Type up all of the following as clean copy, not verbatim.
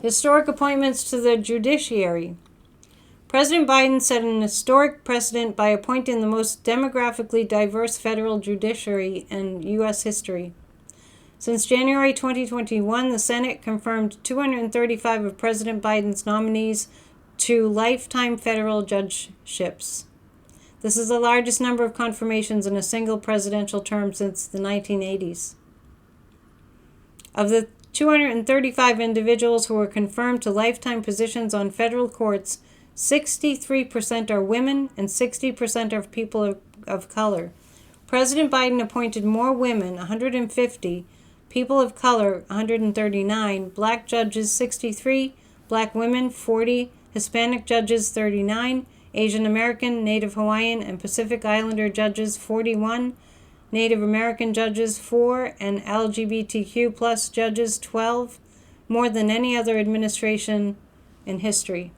Historic appointments to the judiciary. President Biden set an historic precedent by appointing the most demographically diverse federal judiciary in U.S. history. Since January 2021, the Senate confirmed 235 of President Biden's nominees to lifetime federal judgeships. This is the largest number of confirmations in a single presidential term since the 1980s. Of the 235 individuals who were confirmed to lifetime positions on federal courts, 63% are women and 60% are people of color. President Biden appointed more women, 150, people of color, 139, black judges, 63, black women, 40, Hispanic judges, 39, Asian American, Native Hawaiian, and Pacific Islander judges, 41, Native American judges, 4, and LGBTQ plus judges, 12, more than any other administration in history.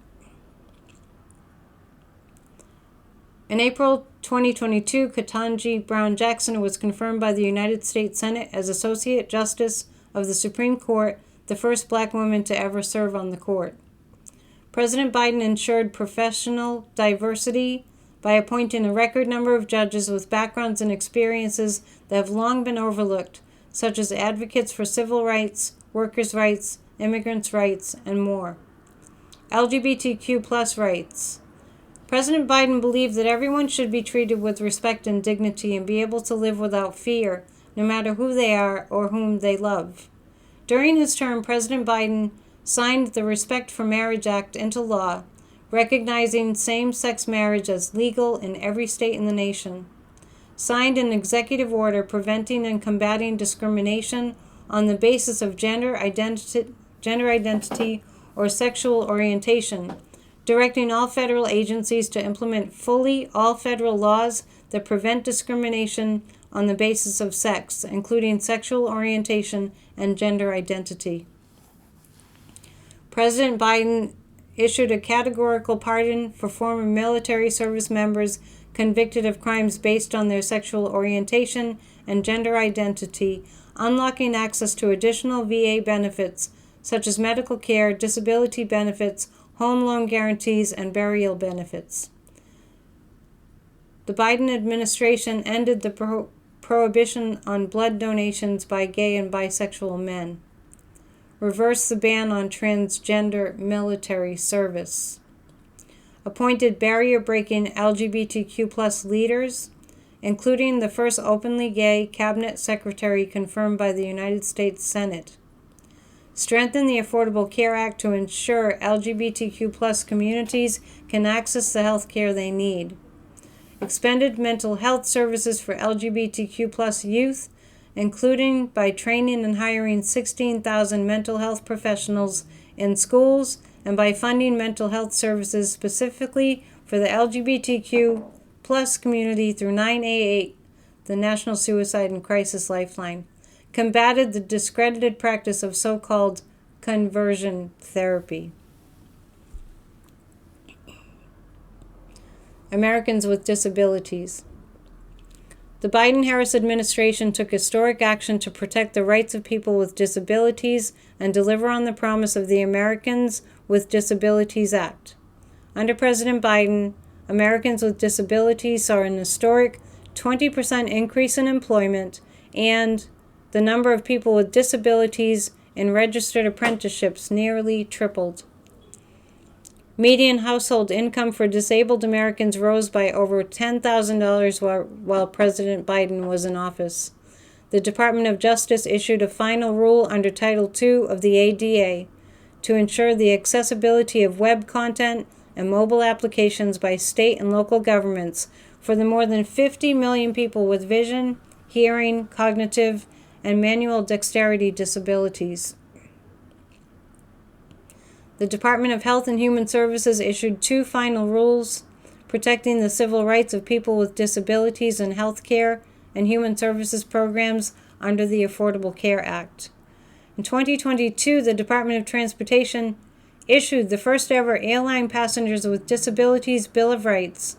In April 2022, Ketanji Brown Jackson was confirmed by the United States Senate as Associate Justice of the Supreme Court, the first black woman to ever serve on the court. President Biden ensured professional diversity by appointing a record number of judges with backgrounds and experiences that have long been overlooked, such as advocates for civil rights, workers' rights, immigrants' rights, and more. LGBTQ plus rights. President Biden believed that everyone should be treated with respect and dignity and be able to live without fear, no matter who they are or whom they love. During his term, President Biden signed the Respect for Marriage Act into law, recognizing same-sex marriage as legal in every state in the nation, signed an executive order preventing and combating discrimination on the basis of gender identity or sexual orientation, directing all federal agencies to implement fully all federal laws that prevent discrimination on the basis of sex, including sexual orientation and gender identity. President Biden issued a categorical pardon for former military service members convicted of crimes based on their sexual orientation and gender identity, unlocking access to additional VA benefits such as medical care, disability benefits, home loan guarantees, and burial benefits. The Biden administration ended the prohibition on blood donations by gay and bisexual men. Reversed the ban on transgender military service. Appointed barrier-breaking LGBTQ plus leaders, including the first openly gay cabinet secretary confirmed by the United States Senate. Strengthen the Affordable Care Act to ensure LGBTQ plus communities can access the health care they need. Expanded mental health services for LGBTQ plus youth, including by training and hiring 16,000 mental health professionals in schools and by funding mental health services specifically for the LGBTQ plus community through 988, the National Suicide and Crisis Lifeline. Combated the discredited practice of so-called conversion therapy. Americans with disabilities. The Biden-Harris administration took historic action to protect the rights of people with disabilities and deliver on the promise of the Americans with Disabilities Act. Under President Biden, Americans with disabilities saw an historic 20% increase in employment, and the number of people with disabilities in registered apprenticeships nearly tripled. Median household income for disabled Americans rose by over $10,000 while President Biden was in office. The Department of Justice issued a final rule under Title II of the ADA to ensure the accessibility of web content and mobile applications by state and local governments for the more than 50 million people with vision, hearing, cognitive, and manual dexterity disabilities. The Department of Health and Human Services issued 2 final rules protecting the civil rights of people with disabilities in health care and human services programs under the Affordable Care Act. In 2022, the Department of Transportation issued the first ever Airline Passengers with Disabilities Bill of Rights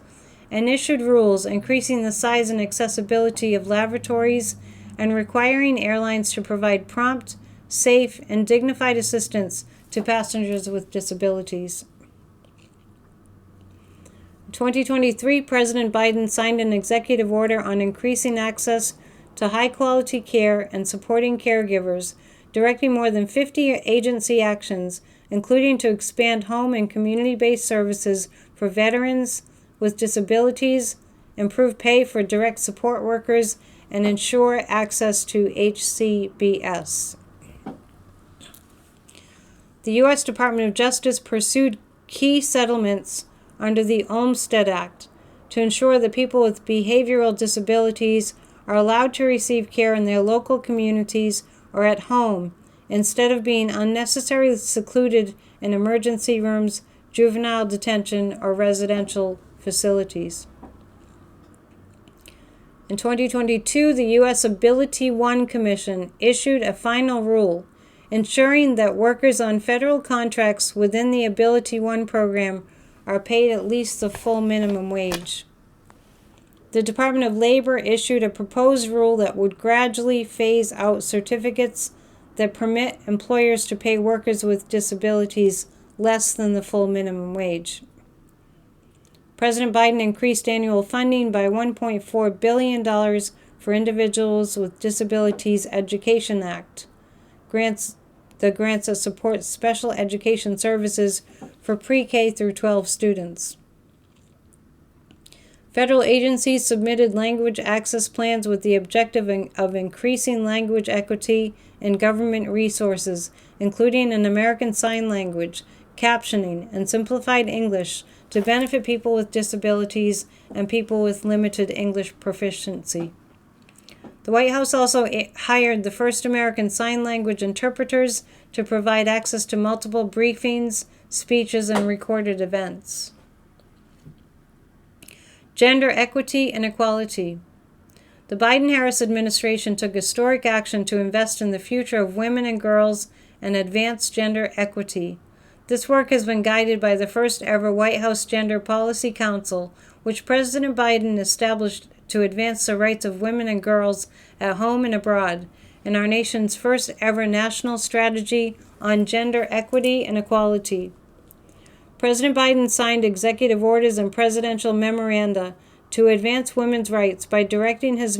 and issued rules increasing the size and accessibility of lavatories and requiring airlines to provide prompt safe, and dignified assistance to passengers with disabilities. In 2023, President Biden signed an executive order on increasing access to high-quality care and supporting caregivers, directing more than 50 agency actions, including to expand home and community-based services for veterans with disabilities, improve pay for direct support workers, and ensure access to HCBS. The U.S. Department of Justice pursued key settlements under the Olmstead Act to ensure that people with behavioral disabilities are allowed to receive care in their local communities or at home instead of being unnecessarily secluded in emergency rooms, juvenile detention, or residential facilities. In 2022, the U.S. Ability One Commission issued a final rule ensuring that workers on federal contracts within the Ability One program are paid at least the full minimum wage. The Department of Labor issued a proposed rule that would gradually phase out certificates that permit employers to pay workers with disabilities less than the full minimum wage. President Biden increased annual funding by $1.4 billion for Individuals with Disabilities Education Act, grants that support special education services for pre-K through 12 students. Federal agencies submitted language access plans with the objective of increasing language equity in government resources, including an American Sign Language, captioning, and simplified English to benefit people with disabilities and people with limited English proficiency. The White House also hired the first American Sign Language interpreters to provide access to multiple briefings, speeches, and recorded events. Gender equity and equality. The Biden-Harris administration took historic action to invest in the future of women and girls and advance gender equity. This work has been guided by the first ever White House Gender Policy Council, which President Biden established to advance the rights of women and girls at home and abroad, and our nation's first ever national strategy on gender equity and equality. President Biden signed executive orders and presidential memoranda to advance women's rights by directing his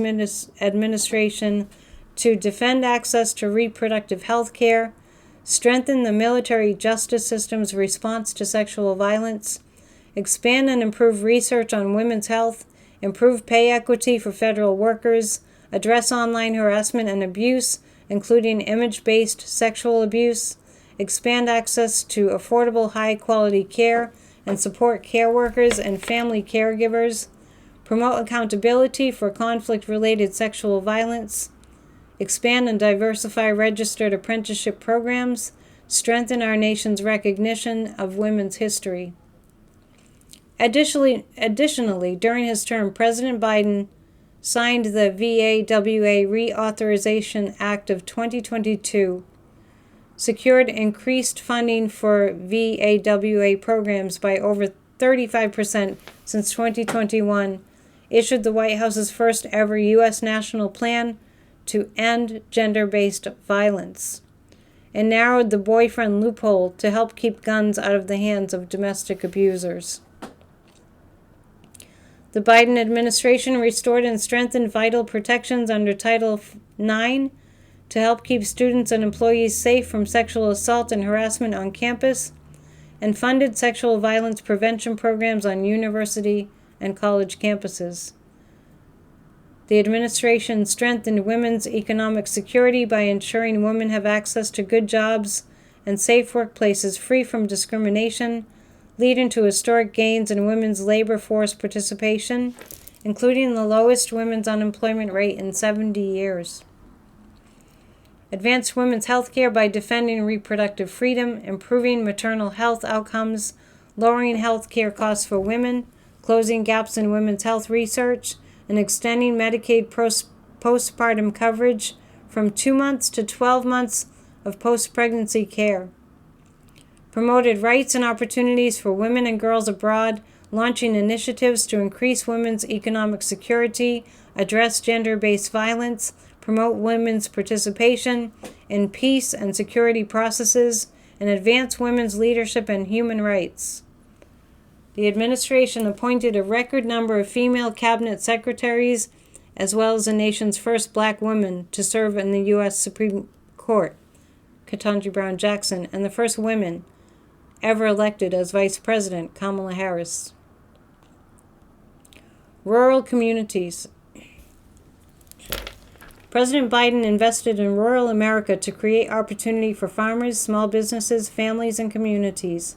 administration to defend access to reproductive health care, strengthen the military justice system's response to sexual violence, expand and improve research on women's health, improve pay equity for federal workers, address online harassment and abuse, including image-based sexual abuse, expand access to affordable high-quality care and support care workers and family caregivers, promote accountability for conflict-related sexual violence, expand and diversify registered apprenticeship programs, strengthen our nation's recognition of women's history. Additionally, during his term, President Biden signed the VAWA Reauthorization Act of 2022, secured increased funding for VAWA programs by over 35% since 2021, issued the White House's first ever U.S. national plan to end gender-based violence, and narrowed the boyfriend loophole to help keep guns out of the hands of domestic abusers. The Biden administration restored and strengthened vital protections under Title IX to help keep students and employees safe from sexual assault and harassment on campus, and funded sexual violence prevention programs on university and college campuses. The administration strengthened women's economic security by ensuring women have access to good jobs and safe workplaces free from discrimination, leading to historic gains in women's labor force participation, including the lowest women's unemployment rate in 70 years. Advanced women's health care by defending reproductive freedom, improving maternal health outcomes, lowering health care costs for women, closing gaps in women's health research, and extending Medicaid postpartum coverage from 2 months to 12 months of post-pregnancy care. Promoted rights and opportunities for women and girls abroad, launching initiatives to increase women's economic security, address gender-based violence, promote women's participation in peace and security processes, and advance women's leadership and human rights. The administration appointed a record number of female cabinet secretaries, as well as the nation's first black woman to serve in the U.S. Supreme Court, Ketanji Brown Jackson, and the first women ever elected as vice president, Kamala Harris. Rural communities. President Biden invested in rural America to create opportunity for farmers, small businesses, families, and communities.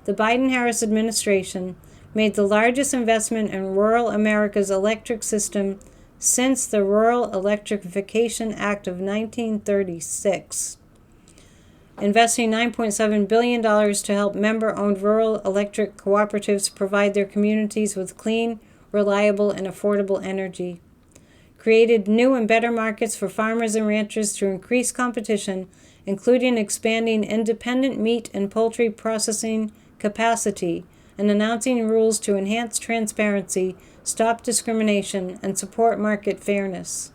The Biden-Harris administration made the largest investment in rural America's electric system since the Rural Electrification Act of 1936, investing $9.7 billion to help member-owned rural electric cooperatives provide their communities with clean, reliable, and affordable energy. Created new and better markets for farmers and ranchers to increase competition, including expanding independent meat and poultry processing capacity and announcing rules to enhance transparency, stop discrimination, and support market fairness.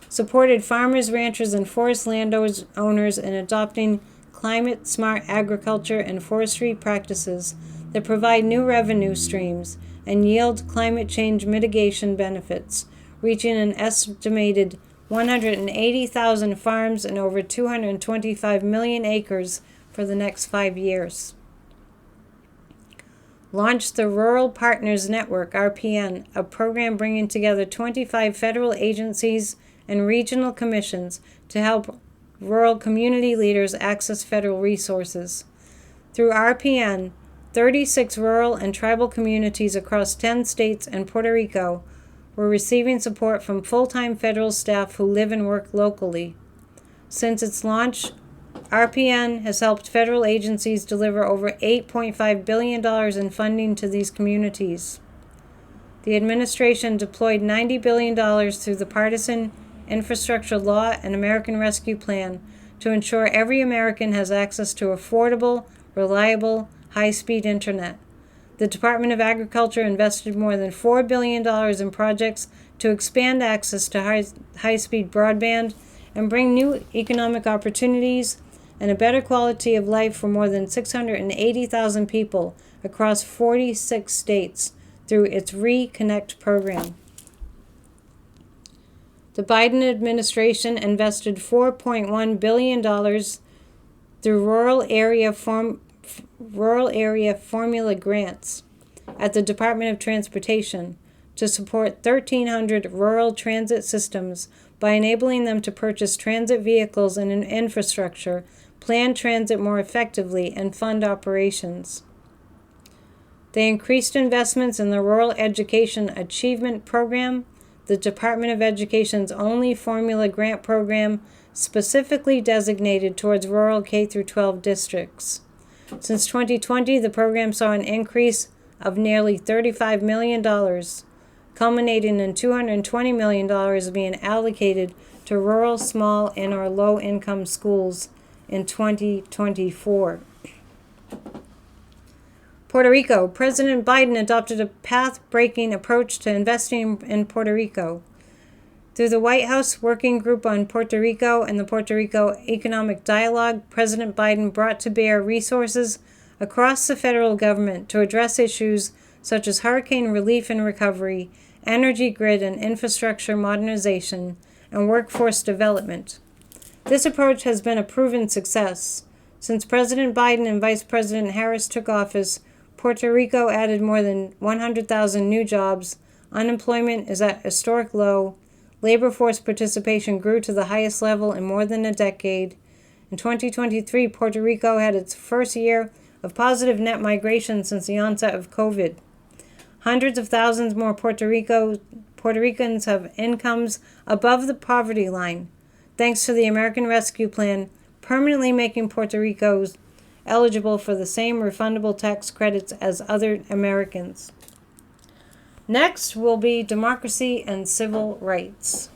Supported farmers, ranchers, and forest landowners in adopting climate-smart agriculture and forestry practices that provide new revenue streams and yield climate change mitigation benefits, reaching an estimated 180,000 farms and over 225 million acres for the next 5 years. Launched the Rural Partners Network, RPN, a program bringing together 25 federal agencies and regional commissions to help rural community leaders access federal resources. Through RPN, 36 rural and tribal communities across 10 states and Puerto Rico were receiving support from full-time federal staff who live and work locally. Since its launch, RPN has helped federal agencies deliver over $8.5 billion in funding to these communities. The administration deployed $90 billion through the Partisan Infrastructure Law and American Rescue Plan to ensure every American has access to affordable, reliable, high-speed internet. The Department of Agriculture invested more than $4 billion in projects to expand access to high-speed broadband and bring new economic opportunities and a better quality of life for more than 680,000 people across 46 states through its ReConnect program. The Biden administration invested $4.1 billion through rural area formula grants at the Department of Transportation to support 1,300 rural transit systems by enabling them to purchase transit vehicles and infrastructure, plan transit more effectively, and fund operations. They increased investments in the Rural Education Achievement Program, the Department of Education's only formula grant program specifically designated towards rural K-12 districts. Since 2020, the program saw an increase of nearly $35 million, culminating in $220 million being allocated to rural, small, and or low-income schools in 2024. Puerto Rico. President Biden adopted a path-breaking approach to investing in Puerto Rico. Through the White House Working Group on Puerto Rico and the Puerto Rico Economic Dialogue, President Biden brought to bear resources across the federal government to address issues such as hurricane relief and recovery, energy grid and infrastructure modernization, and workforce development. This approach has been a proven success. Since President Biden and Vice President Harris took office, Puerto Rico added more than 100,000 new jobs, unemployment is at a historic low, labor force participation grew to the highest level in more than a decade. In 2023, Puerto Rico had its first year of positive net migration since the onset of COVID. Hundreds of thousands more Puerto Ricans have incomes above the poverty line, thanks to the American Rescue Plan, permanently making Puerto Rico eligible for the same refundable tax credits as other Americans. Next will be democracy and civil rights.